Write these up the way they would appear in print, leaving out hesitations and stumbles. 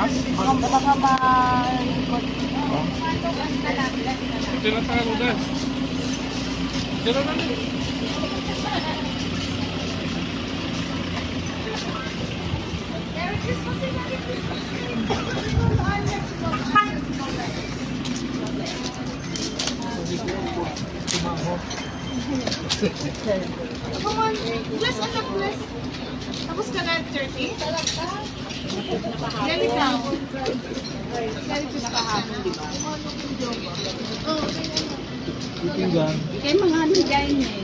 Baka ma-ikot. Tira sa kamuda. Tira na rin. Come on, bless anak, bless. Tapos ka na 30? Galit na ako. Galit ko sa kahapon, di ba? Kaya mga ano dyan eh.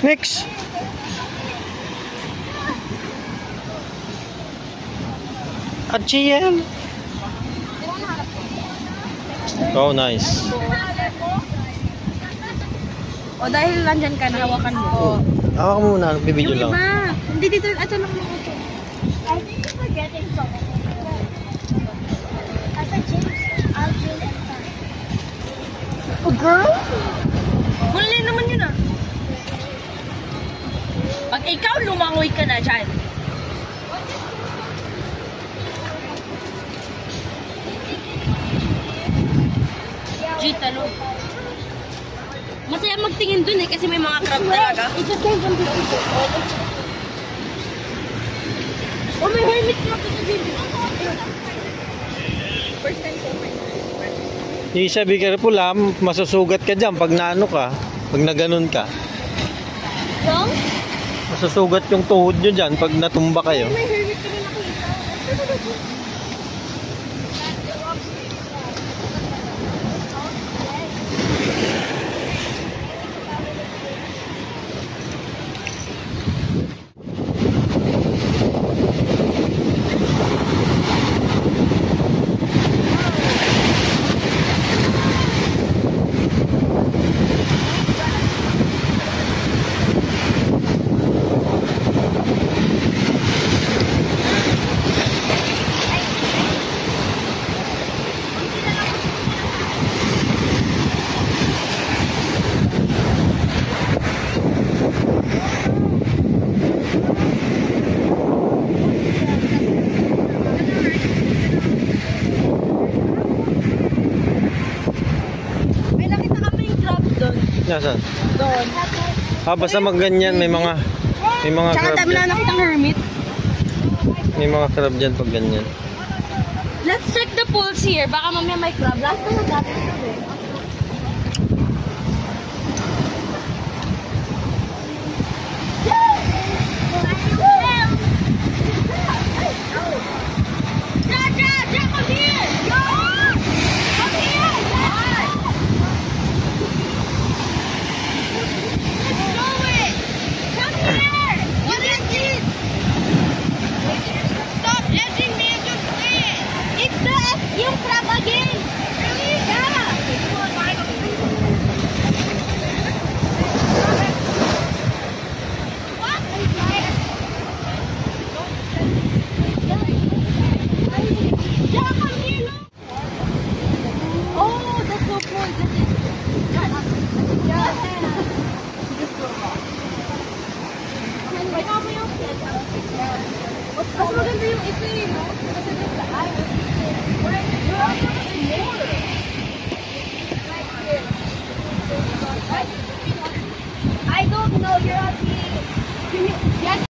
Next. Archiel. Oh, nice. O dahil nandyan ka, nahawakan mo. Hawak mo muna, bibidyo Yung lang. iba. Hindi dito, ito lang mo ito. I think you're forgetting something. I said James, Aldrin, and Frank. Oh, girl? Huli naman yun ah. Pag ikaw lumangoy ka na dyan. G, talo. Masaya magtingin dun eh kasi may mga crab talaga. It's okay from the people. Oh, may hermit crab ito din. First time ko. Isa, be careful ha, masusugat ka dyan pag naano ka, pag naganon ka. No? Masusugat yung tuhod nyo dyan pag natumba kayo. May hermit ka na nakita. May nakita kami yung crab doon. Nasaan? Doon. Basta magganyan, may mga Tsaka crab dami dyan. na nakitang hermit. May mga crab dyan pag ganyan. Let's check the pools here. Baka mamaya may crab. Last time nagkati ito eh. Yung crab again! Yeah! What? Yeah, come here, look! Oh, that's so cool. Ikaw mo yung Mas maganda yung isa eh, no?